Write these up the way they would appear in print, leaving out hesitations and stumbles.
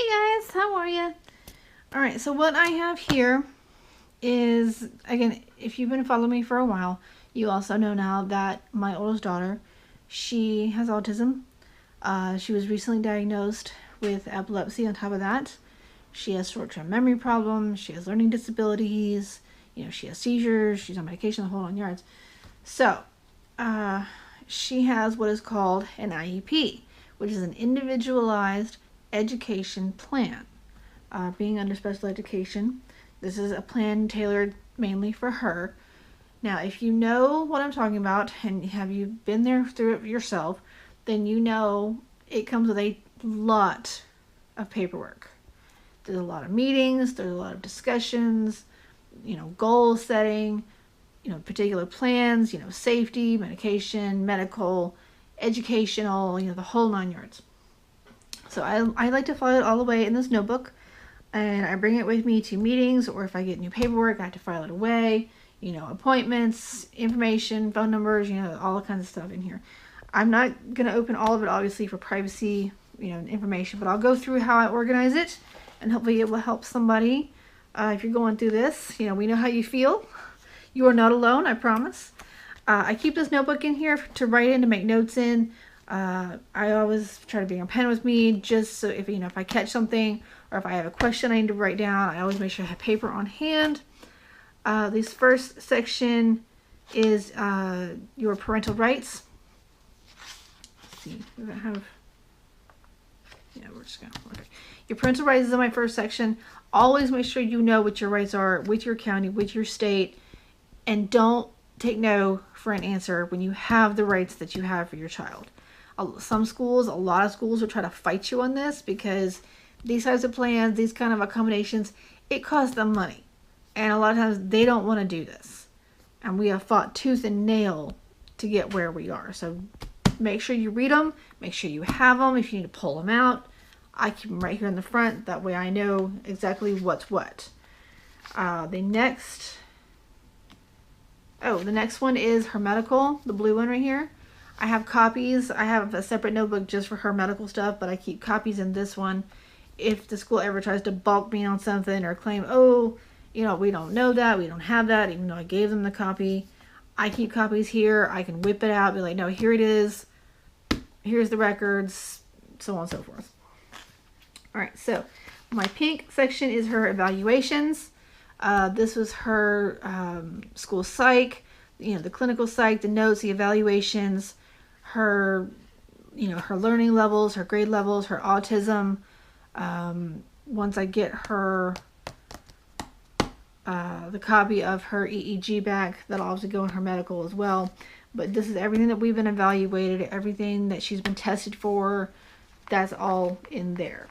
Hey guys, how are you? Alright, so what I have here is, again, if you've been following me for a while, you also know now that my oldest daughter, she has autism. She was recently diagnosed with epilepsy on top of that. She has short-term memory problems, she has learning disabilities, she has seizures, she's on medication, the whole 9 yards. So, she has what is called an IEP, which is an individualized education plan. Being under special education, this is a plan tailored mainly for her. Now, if you know what I'm talking about and have you been there through it yourself, then you know it comes with a lot of paperwork. There's a lot of meetings, there's a lot of discussions, goal setting, particular plans, safety, medication, medical, educational, the whole 9 yards. So I like to file it all the way in this notebook, and I bring it with me to meetings, or if I get new paperwork, I have to file it away, appointments, information, phone numbers, all kinds of stuff in here. I'm not going to open all of it, obviously, for privacy, information, but I'll go through how I organize it, and hopefully it will help somebody if you're going through this. We know how you feel. You are not alone, I promise. I keep this notebook in here to write in, to make notes in. I always try to bring a pen with me, just so if I catch something or if I have a question I need to write down, I always make sure I have paper on hand. This first section is your parental rights. Let's see, does it have? Yeah, we're just gonna look. Your parental rights is in my first section. Always make sure you know what your rights are with your county, with your state, and don't take no for an answer when you have the rights that you have for your child. Some schools, a lot of schools will try to fight you on this because these types of plans, these kind of accommodations, it costs them money. And a lot of times they don't want to do this. And we have fought tooth and nail to get where we are. So make sure you read them. Make sure you have them. If you need to pull them out, I keep them right here in the front. That way I know exactly what's what. The next one is her medical, the blue one right here. I have copies. I have a separate notebook just for her medical stuff, but I keep copies in this one. If the school ever tries to balk me on something or claim, we don't know that, we don't have that, even though I gave them the copy, I keep copies here. I can whip it out, be like, no, here it is. Here's the records, so on and so forth. All right, so my pink section is her evaluations. This was her school psych, the clinical psych, the notes, the evaluations, her learning levels, her grade levels, her autism. Once I get her the copy of her EEG back, that'll also go in her medical as well. But this is everything that we've been evaluated, everything that she's been tested for, that's all in there.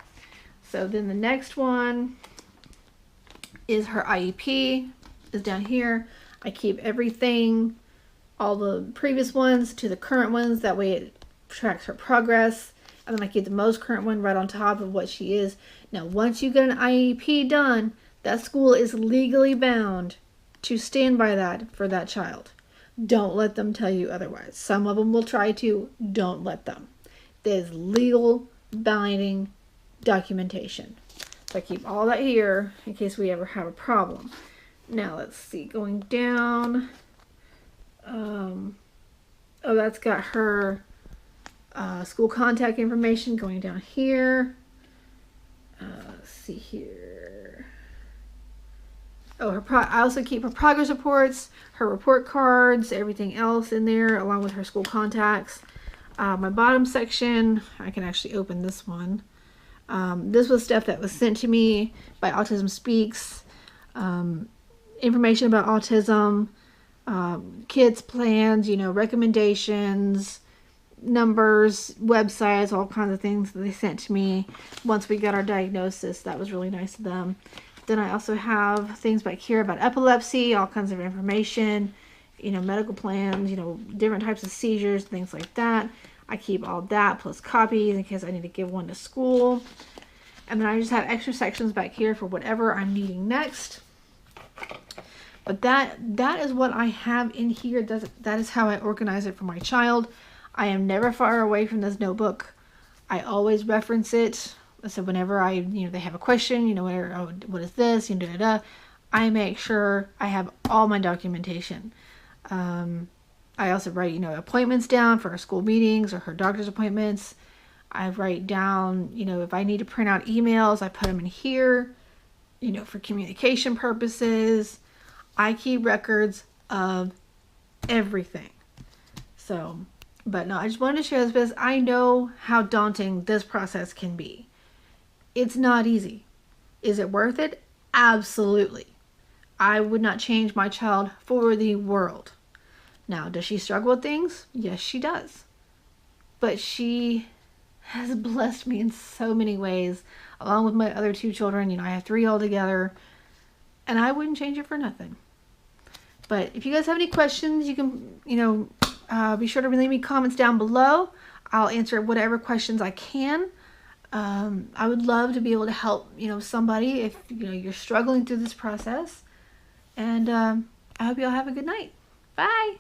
So then the next one is her IEP, is down here. I keep everything, all the previous ones to the current ones, that way it tracks her progress. And then I keep the most current one right on top of what she is. Now, once you get an IEP done, that school is legally bound to stand by that for that child. Don't let them tell you otherwise. Some of them will try to. Don't let them. There's legal binding documentation. So I keep all that here in case we ever have a problem. Now, let's see. Going down. That's got her school contact information going down here. Let's see here. I also keep her progress reports, her report cards, everything else in there, along with her school contacts. My bottom section, I can actually open this one. This was stuff that was sent to me by Autism Speaks. Information about autism, kids' plans, recommendations, numbers, websites, all kinds of things that they sent to me once we got our diagnosis. That was really nice of them. Then I also have things back here about epilepsy, all kinds of information, medical plans, different types of seizures, things like that. I keep all that plus copies in case I need to give one to school. And then I just have extra sections back here for whatever I'm needing next. But that is what I have in here. That is how I organize it for my child. I am never far away from this notebook. I always reference it So whenever they have a question, whatever, oh, what is this, I make sure I have all my documentation. I also write, appointments down for her school meetings or her doctor's appointments. I write down, if I need to print out emails, I put them in here, for communication purposes. I keep records of everything. So, but no, I just wanted to share this because I know how daunting this process can be. It's not easy. Is it worth it? Absolutely. I would not change my child for the world. Now, does she struggle with things? Yes, she does. But she has blessed me in so many ways, along with my other 2 children. I have 3 altogether, and I wouldn't change it for nothing. But if you guys have any questions, you can, be sure to leave me comments down below. I'll answer whatever questions I can. I would love to be able to help, somebody if, you're struggling through this process. And I hope you all have a good night. Bye.